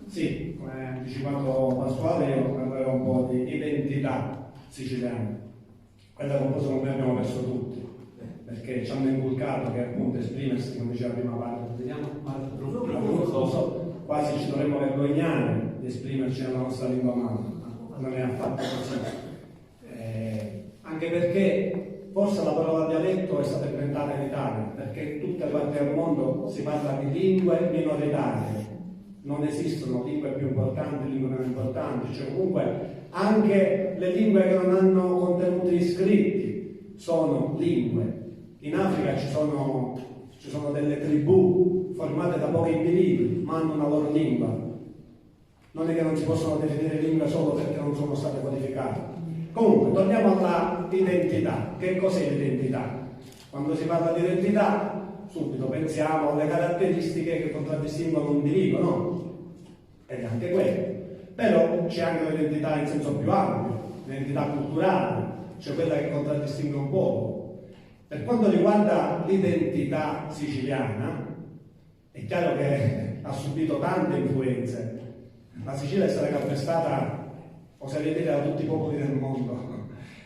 Sì, come ha anticipato Pasquale, io parlerò un po' di identità siciliana, quella che un po' secondo me abbiamo perso tutti, perché ci hanno inculcato che appunto esprimersi, come diceva prima Paolo, vediamo, quasi ci dovremmo vergognare di esprimerci nella nostra lingua madre, non è affatto così. Anche perché forse la parola dialetto è stata inventata in Italia, perché in tutte le parti del mondo si parla di lingue minoritarie, non esistono lingue più importanti, lingue meno importanti, cioè comunque anche le lingue che non hanno contenuti scritti sono lingue. In Africa ci sono delle tribù formate da pochi individui, ma hanno una loro lingua. Non è che non si possono definire lingue solo perché non sono state codificate. Comunque, torniamo all'identità. Che cos'è l'identità? Quando si parla di identità, subito pensiamo alle caratteristiche che contraddistinguono un individuo, no? Ed è anche quello. Però c'è anche l'identità in senso più ampio, l'identità culturale, cioè quella che contraddistingue un popolo. Per quanto riguarda l'identità siciliana, è chiaro che ha subito tante influenze. La Sicilia è stata calpestata, oserei dire, da tutti i popoli del mondo.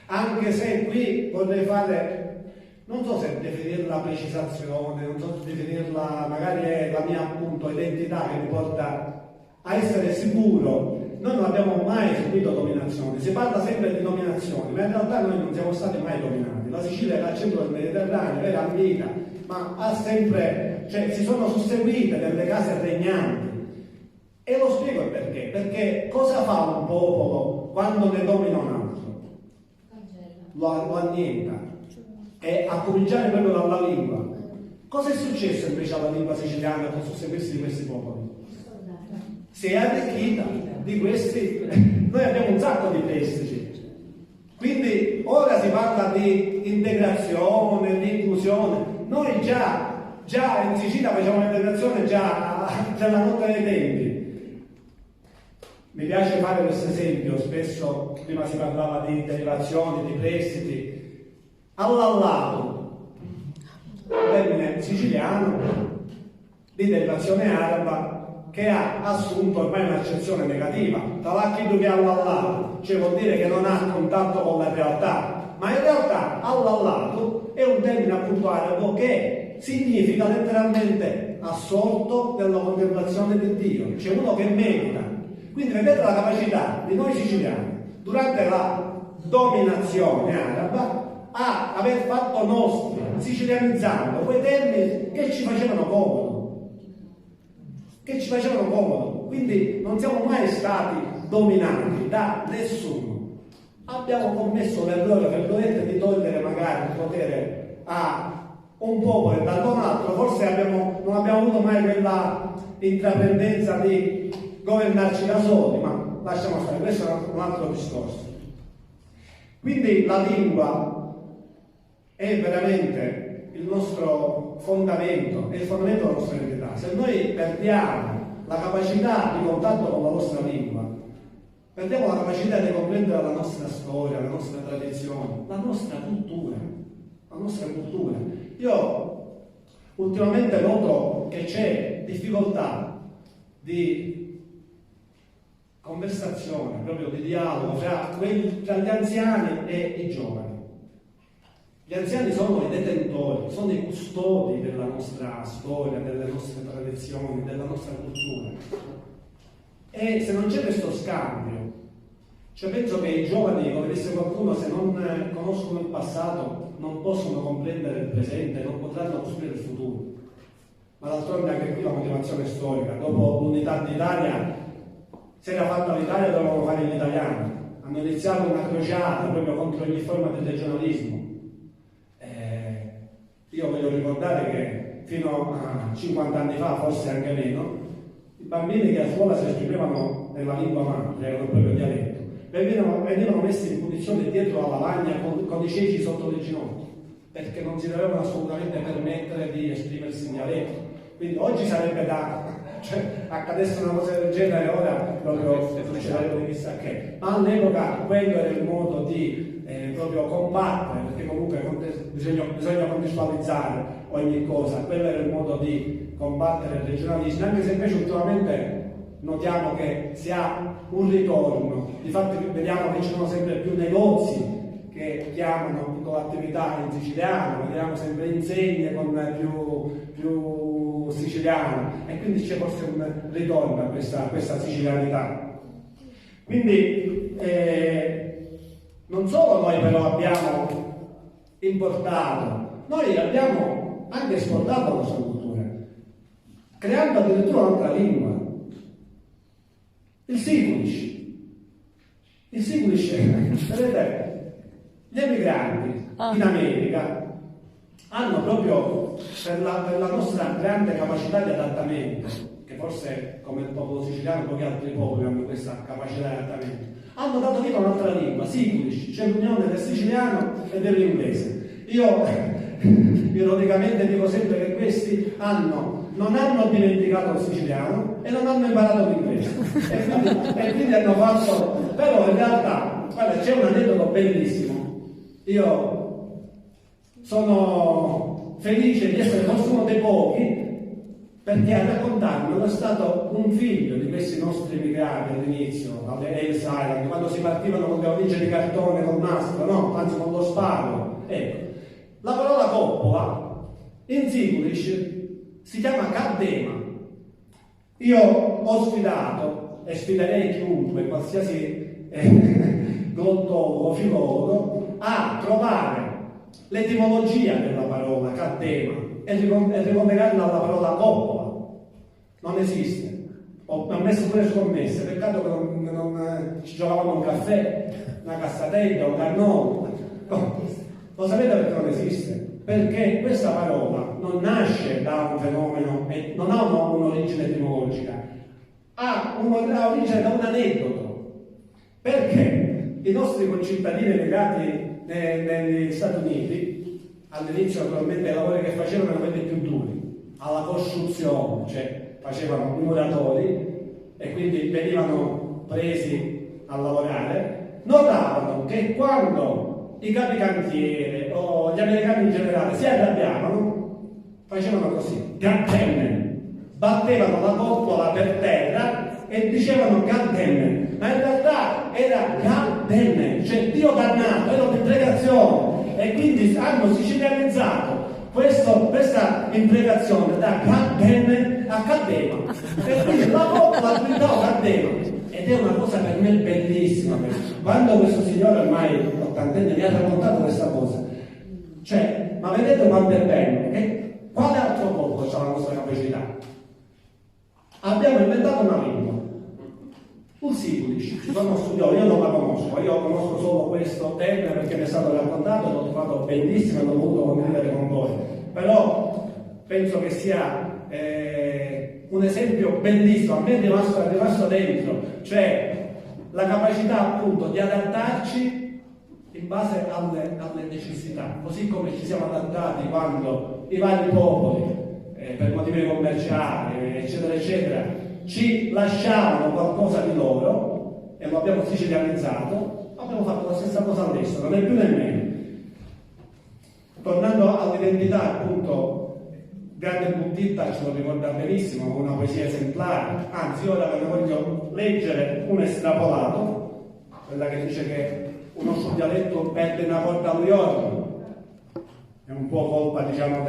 Anche se qui vorrei fare, non so se definirla precisazione, non so se definirla, magari è la mia appunto identità che mi porta a essere sicuro. Noi non abbiamo mai subito dominazioni, si parla sempre di dominazioni, ma in realtà noi non siamo stati mai dominati. La Sicilia era al centro del Mediterraneo, era ambita, ma ha sempre, cioè si sono susseguite delle case regnanti. E lo spiego perché. Perché cosa fa un popolo quando ne domina un altro? Lo annienta. E a cominciare proprio dalla lingua. Cosa è successo invece alla lingua siciliana con il susseguirsi di questi popoli? Si è arricchita di questi. Noi abbiamo un sacco di testi. Quindi ora si parla di integrazione, di inclusione. Noi già in Sicilia facciamo l'integrazione già nella notte dei tempi. Mi piace fare questo esempio, spesso prima si parlava di derivazioni, di prestiti. Allallato, termine siciliano di derivazione araba che ha assunto ormai un'accezione negativa. Talacchidu che allallato, cioè vuol dire che non ha contatto con la realtà, ma in realtà allallato è un termine appunto arabo che significa letteralmente assorto nella contemplazione di Dio, cioè uno che medita. Quindi vedete la capacità di noi siciliani durante la dominazione araba a aver fatto nostri, sicilianizzando quei termini che ci facevano comodo. Quindi non siamo mai stati dominati da nessuno. Abbiamo commesso l'errore, per vedere, di togliere magari il potere a un popolo e da un altro. Forse non abbiamo avuto mai quella intraprendenza di governarci da soli, ma lasciamo stare, questo è un altro discorso. Quindi la lingua è veramente il nostro fondamento, è il fondamento della nostra identità. Se noi perdiamo la capacità di contatto con la nostra lingua, perdiamo la capacità di comprendere la nostra storia, la nostra tradizione, la nostra cultura. Io ultimamente noto che c'è difficoltà di conversazione, proprio di dialogo tra gli anziani e i giovani. Gli anziani sono i detentori, sono i custodi della nostra storia, delle nostre tradizioni, della nostra cultura. E se non c'è questo scambio, cioè penso che i giovani, come disse qualcuno, se non conoscono il passato non possono comprendere il presente, non potranno costruire il futuro. Ma d'altronde anche qui la motivazione storica. Dopo l'unità d'Italia, se era fatta l'Italia dovevano fare gli italiani. Hanno iniziato una crociata proprio contro ogni forma di regionalismo. Io voglio ricordare che fino a 50 anni fa, forse anche meno, i bambini che a scuola si esprimevano nella lingua madre, erano proprio dialetto, venivano messi in punizione dietro alla lavagna con i ceci sotto le ginocchia, perché non si dovevano assolutamente permettere di esprimersi in dialetto. Quindi oggi sarebbe accadesse una cosa del genere, ora proprio succederebbe chissà che, ma all'epoca quello era il modo di proprio combattere, perché comunque bisogna contestualizzare ogni cosa, quello era il modo di combattere il regionalismo, anche se invece ultimamente notiamo che si ha un ritorno, difatti vediamo che ci sono sempre più negozi che chiamano tutta l'attività in siciliano, vediamo sempre insegne con più siciliano, e quindi c'è forse un ritorno a questa sicilianità. Quindi non solo noi però abbiamo importato, noi abbiamo anche esportato la nostra cultura, creando addirittura un'altra lingua, il Siculish. Il Siculish, vedete, gli emigranti in America hanno proprio per la nostra grande capacità di adattamento, che forse come il popolo siciliano pochi altri popoli hanno questa capacità di adattamento, hanno dato vita a un'altra lingua, Siculish, c'è l'unione del siciliano e dell'inglese. Io ironicamente dico sempre che questi non hanno dimenticato il siciliano e non hanno imparato l'inglese e quindi hanno fatto, però in realtà guarda, c'è un aneddoto bellissimo. Io sono felice di essere forse uno dei pochi, perché a raccontarmelo è stato un figlio di questi nostri immigrati all'inizio, alle Ellis Island, quando si partivano con le valigie di cartone col nastro, no? Anzi con lo spago. Ecco, la parola coppola in Siculish si chiama caddema. Io ho sfidato e sfiderei chiunque, qualsiasi glottologo o filologo, a trovare l'etimologia della parola caddema e ricollegarla alla parola coppola. Non esiste. Ho messo pure scommesse, peccato che non ci giocavamo un caffè, una cassatella, un cannolo. Lo sapete perché non esiste? Perché questa parola non nasce da un fenomeno, non ha un'origine etimologica, ha un'origine da un aneddoto. Perché i nostri concittadini legati negli Stati Uniti, all'inizio naturalmente i lavori che facevano erano quelli più duri, alla costruzione, cioè facevano i muratori e quindi venivano presi a lavorare, notavano che quando i capicantiere o gli americani in generale si arrabbiavano, facevano così, goddammit, battevano la coppola per terra e dicevano goddammit, ma in realtà era goddammit, cioè Dio dannato, era un'impiegazione, e quindi hanno sicilianizzato questa impiegazione da goddammit a caddema, e quindi la coppola diventava caddema. Ed è una cosa per me bellissima. Quando questo signore ormai ottantenne mi ha raccontato questa cosa, cioè, ma vedete quanto è bello? E quale altro popolo ha la nostra capacità? Abbiamo inventato una lingua, un Siculish, ci sono studiato, io non la conosco, io conosco solo questo termine perché mi è stato raccontato e l'ho trovato bellissimo e l'ho voluto condividere con voi, però penso che sia un esempio bellissimo, a me è rimasto dentro, cioè la capacità appunto di adattarci in base alle necessità, così come ci siamo adattati quando i vari popoli per motivi commerciali eccetera eccetera ci lasciavano qualcosa di loro e lo abbiamo sicilianizzato, abbiamo fatto la stessa cosa adesso, non è più nemmeno. Tornando all'identità appunto, Grande Buttitta ce lo ricorda benissimo, una poesia esemplare, anzi ora ve ne voglio leggere un estrapolato, quella che dice che uno suo dialetto perde una volta al giorno, è un po' colpa diciamo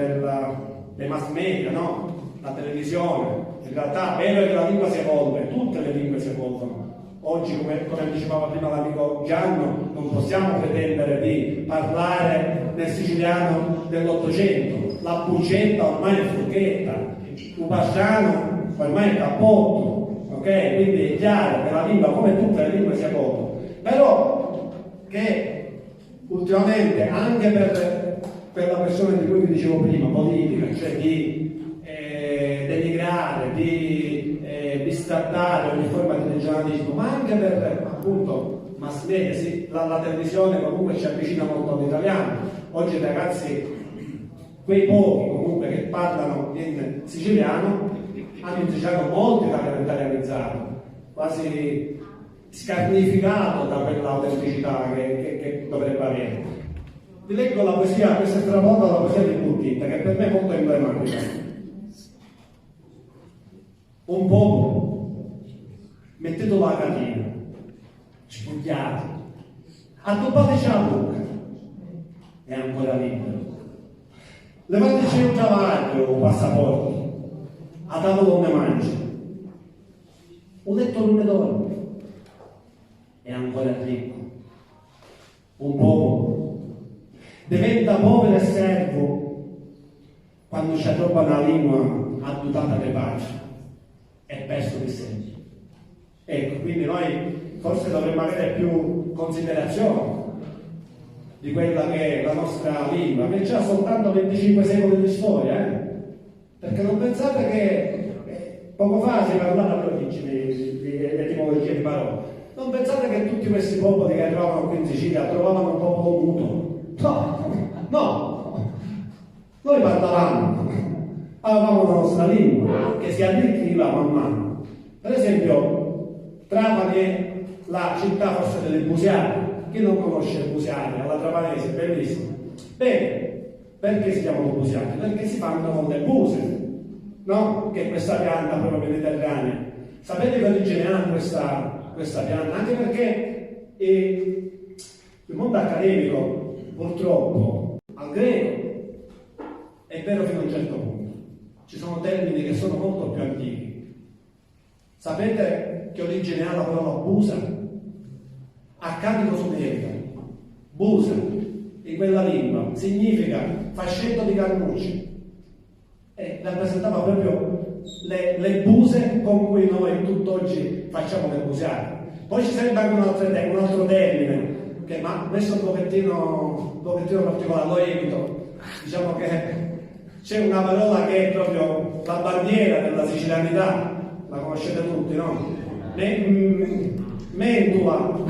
dei mass media, no? La televisione, in realtà è vero che la lingua si evolve, tutte le lingue si evolvono. Oggi, come diceva prima l'amico Gianno, non possiamo pretendere di parlare nel siciliano dell'Ottocento. La bucetta ormai è forchetta, il pasciano ormai è cappotto, ok? Quindi è chiaro che la lingua, come tutte le lingue, si evolve. Però che ultimamente, anche per la questione di cui vi dicevo prima, politica, cioè di denigrare, di bistrattare ogni forma di regionalismo, ma anche per appunto mass media, sì, la televisione comunque ci avvicina molto all'italiano. Oggi i ragazzi, quei pochi comunque che parlano in siciliano, hanno un siciliano molto italianizzato, quasi scarnificato da quell'autenticità che dovrebbe avere. Vi leggo la poesia, questa è travolta dalla poesia di Buttitta, che per me è molto emblematica. Un popolo mettete la catena, spugliate, addobbate la bocca, è ancora libero. Levateci un travaglio o passaporti, a tavolo non ne mangi, un letto non ne dorme, è ancora ricco. Un popolo diventa povero e servo quando ci trova una lingua addutata di pace e perso di senso. Ecco, quindi noi forse dovremmo avere più considerazione di quella che è la nostra lingua, che ha soltanto 25 secoli di storia, perché non pensate che poco fa si parlava proprio di etimologia di parole. Non pensate che tutti questi popoli che arrivavano qui in Sicilia trovavano un popolo muto. No. Noi parlavamo, avevamo la nostra lingua che si arricchiva man mano. Per esempio, Trapani è la città forse delle Busiane. Chi non conosce Busiane, alla trapanese, bellissimo. Bene, perché si chiamano Busiane? Perché si fanno con le buse, no? Che è questa pianta proprio mediterranea. Sapete che origine ha questa pianta? Anche perché il mondo accademico, purtroppo, al greco è vero fino a un certo punto. Ci sono termini che sono molto più antichi. Sapete che origine ha la parola busa? Accadico suderica. Busa, in quella lingua, significa fascetto di cannucci. E rappresentava proprio le buse con cui noi tutt'oggi facciamo le busiate. Poi ci sarebbe anche un altro termine, che ma questo è un pochettino particolare, lo evito. Diciamo che c'è una parola che è proprio la bandiera della sicilianità, la conoscete tutti, no? Mentula.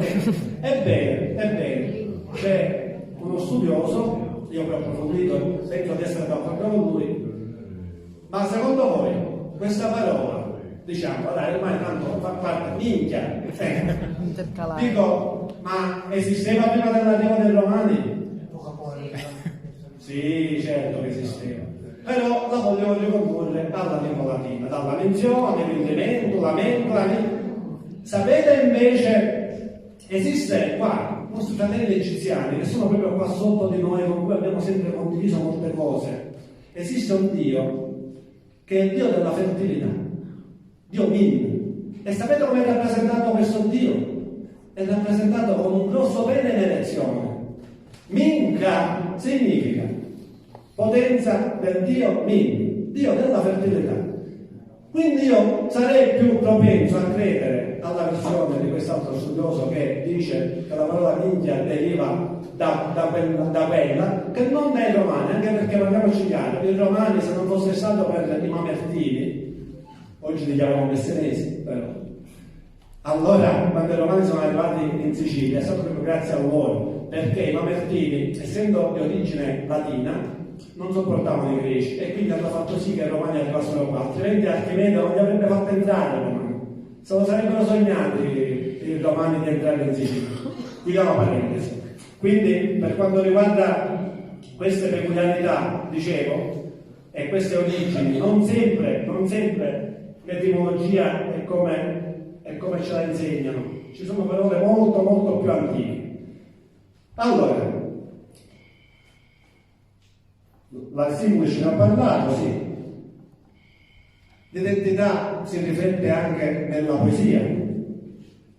Ebbene, c'è uno studioso, io che ho approfondito, penso di essere d'accordo con lui, ma secondo voi questa parola, diciamo, dai, ormai tanto fa parte minchia, dico, ma esisteva prima dell'arrivo dei Romani? Sì, certo che esisteva, però la voglio ricondurre alla lingua latina, dalla menzione, l'indimento, la mentola. Sapete invece, esiste qua i nostri fratelli egiziani che sono proprio qua sotto di noi, con cui abbiamo sempre condiviso molte cose. Esiste un Dio che è il Dio della fertilità, Dio Min. E sapete come è rappresentato questo Dio? È rappresentato con un grosso pene in erezione. Minca significa potenza del Dio Min, Dio della fertilità. Quindi io sarei più propenso a credere alla versione di quest'altro studioso che dice che la parola minchia deriva da quella, che non dai romani, anche perché parliamoci chiaro, i romani, se non fosse stato per i mamertini, oggi li chiamiamo messenesi, però. Allora, quando i romani sono arrivati in Sicilia, è stato proprio grazie a loro, perché i mamertini, essendo di origine latina, non sopportavano i greci e quindi hanno fatto sì che i romani arrivassero qua, altrimenti Archimede non li avrebbe fatto entrare i romani. Se lo sarebbero sognati i romani di entrare in Sicilia. Chiudiamo parentesi. Quindi per quanto riguarda queste peculiarità, dicevo, e queste origini, non sempre l'etimologia è come ce la insegnano. Ci sono parole molto più antiche. Allora, la Simplice ne ha parlato, sì. L'identità si riflette anche nella poesia.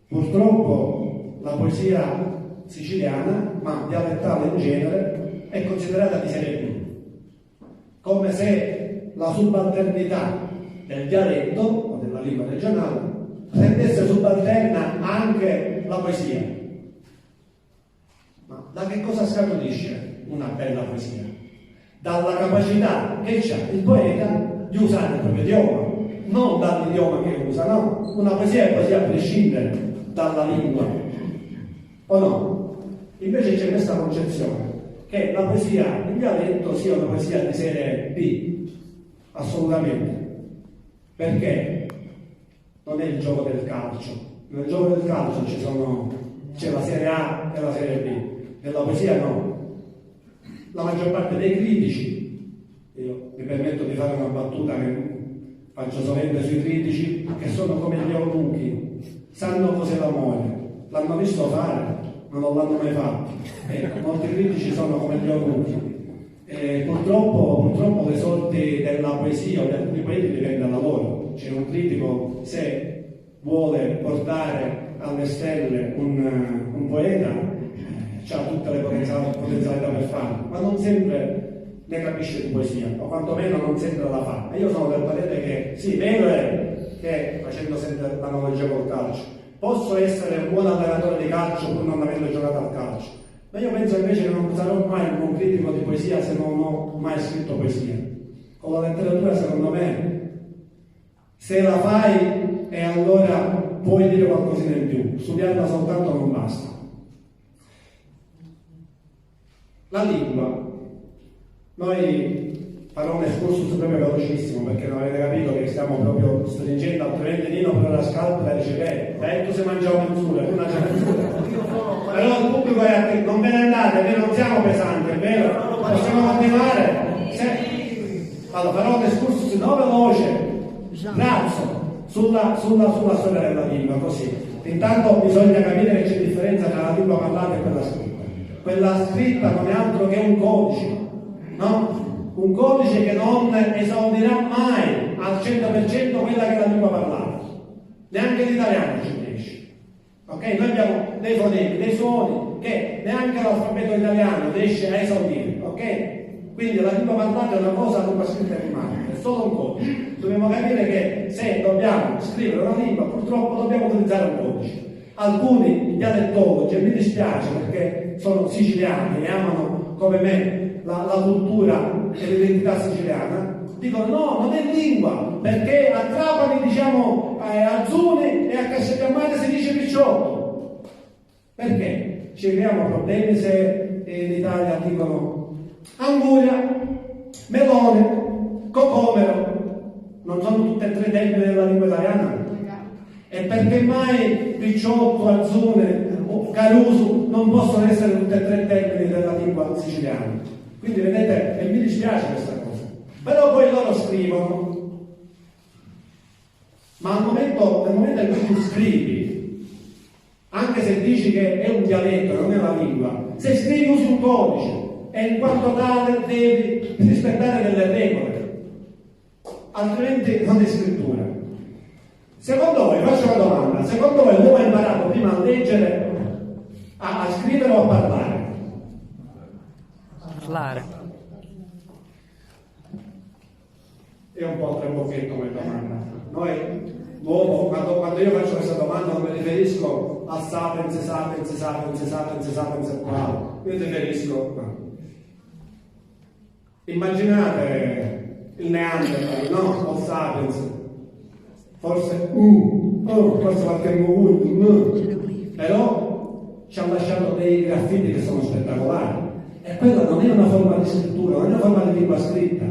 Purtroppo la poesia siciliana, ma dialettale in genere, è considerata di serie B, come se la subalternità del dialetto o della lingua regionale rendesse subalterna anche la poesia. Ma da che cosa scaturisce una bella poesia? Dalla capacità che ha il poeta di usare il proprio idioma, non dall'idioma che usa, no? Una poesia è poesia a prescindere dalla lingua, o no? Invece c'è questa concezione che la poesia in dialetto sia una poesia di serie B, assolutamente, perché non è il gioco del calcio. Nel gioco del calcio c'è la serie A e la serie B, nella poesia no. La maggior parte dei critici, io mi permetto di fare una battuta che faccio solamente sui critici, che sono come gli eunuchi, sanno cos'è l'amore, l'hanno visto fare, ma non l'hanno mai fatto. Molti critici sono come gli orrughi. Purtroppo le sorti della poesia o di alcuni poeti dipendono dal lavoro. C'è un critico, se vuole portare alle stelle un poeta, ha tutte le potenzialità per farlo, ma non sempre ne capisce di poesia, o quantomeno non sempre la fa. E io sono del parere che sì, vero è che, facendo sempre l'analogia col calcio, posso essere un buon allenatore di calcio pur non avendo giocato al calcio, ma io penso invece che non sarò mai un buon critico di poesia se non ho mai scritto poesia. Con la letteratura, secondo me, se la fai e allora puoi dire qualcosina in più, studiarla soltanto non basta. La lingua, noi farò un escursus proprio velocissimo perché non avete capito che stiamo proprio stringendo, altrimenti Nino per la scalpela dice tu se mangiamo mezz'ora, tu mangi mezz'ora. Però il pubblico è attivo, non ve ne andate, noi non siamo pesanti, è vero? Possiamo continuare? Allora farò un escursus no veloce, razzo, sulla storia della lingua, così. Intanto bisogna capire che c'è differenza tra la lingua parlata e quella scritta. Quella scritta non è altro che un codice, no? Un codice che non esaudirà mai al 100% quella che è la lingua parlata. Neanche l'italiano ci riesce. Ok? Noi abbiamo dei fonemi, dei suoni che neanche l'alfabeto italiano riesce a esaudire. Ok? Quindi la lingua parlata è una cosa, la lingua scritta rimane, è solo un codice. Dobbiamo capire che se dobbiamo scrivere una lingua, purtroppo dobbiamo utilizzare un codice. Alcuni dialettologi, e mi dispiace perché sono siciliani e amano come me la cultura e l'identità siciliana, dicono no, non è lingua, perché a Trapani diciamo a Zuni e a Castelfiammata si dice picciotto. Perché? Ci creiamo problemi se in Italia dicono anguria, melone, cocomero, non sono tutte e tre termini della lingua italiana? E perché mai picciotto, azzune o caruso non possono essere tutte e tre termini della lingua siciliana? Quindi vedete, e mi dispiace questa cosa. Però poi loro scrivono, ma nel momento in cui tu scrivi, anche se dici che è un dialetto, non è una lingua, se scrivi usi un codice e in quanto tale devi rispettare delle regole, altrimenti non è scrittura. Secondo voi, faccio una domanda, secondo voi l'uomo ha imparato prima a leggere, a scrivere o a parlare? Parlare. È un po' trabocchetto come domanda. Noi, l'uomo, quando io faccio questa domanda non mi riferisco a sapiens, io mi riferisco immaginate il Neanderthal, no? O sapiens. Forse qualche però ci ha lasciato dei graffiti che sono spettacolari e quella non è una forma di scrittura, non è una forma di lingua scritta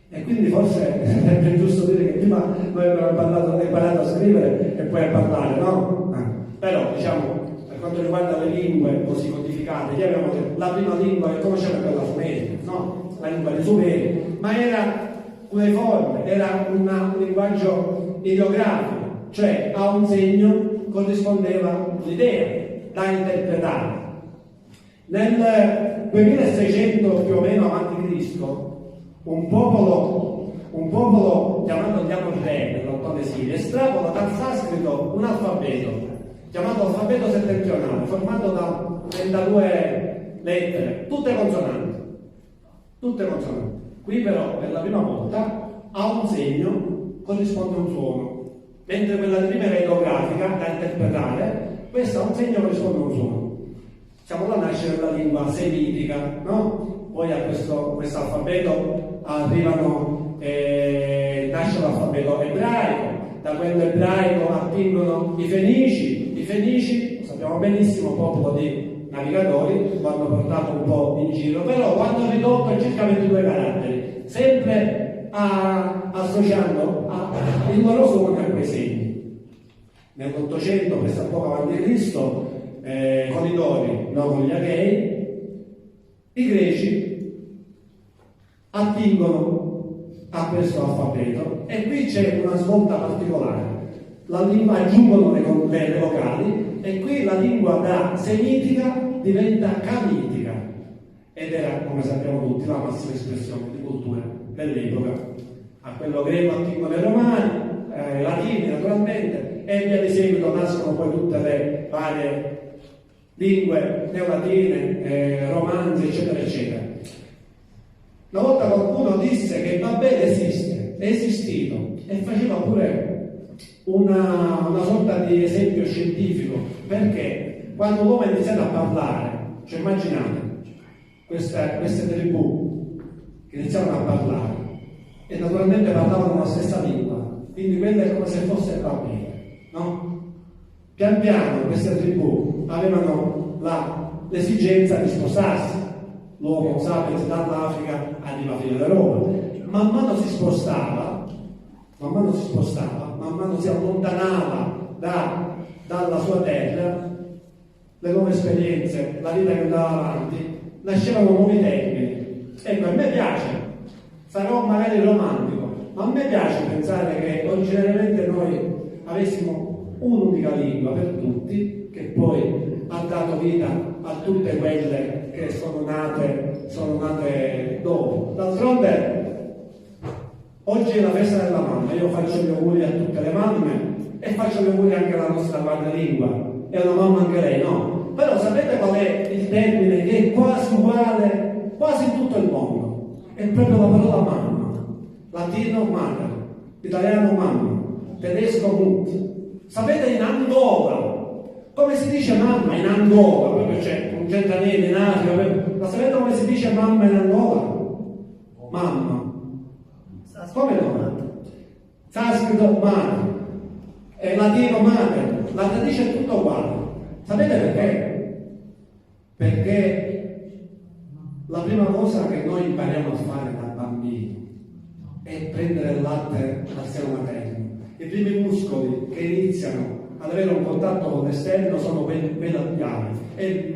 e quindi forse è giusto dire che prima noi abbiamo imparato a scrivere e poi a parlare, no? Però diciamo per quanto riguarda le lingue così codificate, ieri abbiamo detto la prima lingua che conosciamo è quella sumerica, no? La lingua dei Sumeri, ma era cuneiforme, era un linguaggio ideografico, cioè a un segno corrispondeva un'idea da interpretare. Nel 2600 più o meno avanti Cristo, un popolo chiamato gli Amorrei, dell'Ottone Sirio, estrapola dal sanscrito un alfabeto chiamato alfabeto settentrionale, formato da 32 lettere, tutte consonanti. Qui però per la prima volta a un segno corrisponde un suono, mentre quella prima era ideografica da interpretare, questa a un segno corrisponde un suono. Siamo alla nascita della lingua semitica, no? Poi a questo alfabeto arrivano, nasce l'alfabeto ebraico, da quello ebraico attingono i Fenici, sappiamo benissimo, popolo di navigatori, lo hanno portato un po' in giro, però quando ridotto a circa 22 caratteri, sempre associando il loro suono a quei segni. Nell'800, pressappoco avanti Cristo, con i Dori, non con gli Achei, i Greci attingono a questo alfabeto e qui c'è una svolta particolare. la lingua aggiungono le vocali e qui la lingua da semitica diventa camitica ed era, come sappiamo tutti, la massima espressione di cultura dell'epoca. A quello greco attingono i romani, i latini naturalmente, e via di seguito nascono poi tutte le varie lingue neolatine, romanze, eccetera, eccetera. Una volta qualcuno disse che Babele esiste, è esistito, e faceva pure una sorta di esempio scientifico, perché quando l'uomo ha iniziato a parlare, cioè immaginate queste tribù che iniziavano a parlare e naturalmente parlavano la stessa lingua, quindi quella è come se fosse Babele, no? Pian piano queste tribù avevano l'esigenza di spostarsi. L'uomo sapiens dall'Africa arriva fino all'Europa. Man mano si spostava, man mano si allontanava dalla sua terra, le nuove esperienze, la vita che andava avanti, nascevano nuovi termini. Ecco, a me piace, sarò magari romantico, ma a me piace pensare che originariamente noi avessimo un'unica lingua per tutti, che poi ha dato vita a tutte quelle che sono nate dopo. D'altronde, oggi è la festa della mamma, io faccio gli auguri a tutte le mamme e faccio gli auguri anche alla nostra madrelingua, è una mamma anche lei, no? Però sapete qual è il termine che è quasi uguale, quasi in tutto il mondo? È proprio la parola mamma, latino madre, italiano mamma, tedesco mut. Sapete in Angola, come si dice mamma in Angola? Proprio c'è un centanese in Africa, ma sapete come si dice mamma in Angola? Mamma. Come no? Sanscrito madre, latino madre, la tradizione è tutto uguale. Sapete perché? Perché la prima cosa che noi impariamo a fare da bambini è prendere il latte dal seno materno. I primi muscoli che iniziano ad avere un contatto con l'esterno sono quelli labiali e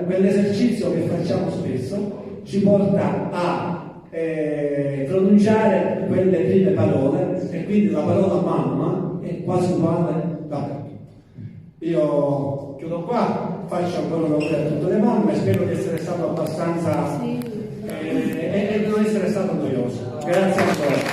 quell'esercizio che facciamo spesso ci porta a pronunciare quelle prime parole e quindi la parola mamma è quasi uguale dappertutto. Io chiudo qua, faccio ancora un auguro a tutte le mamme, spero di essere stato abbastanza e di non essere stato noioso. Grazie ancora.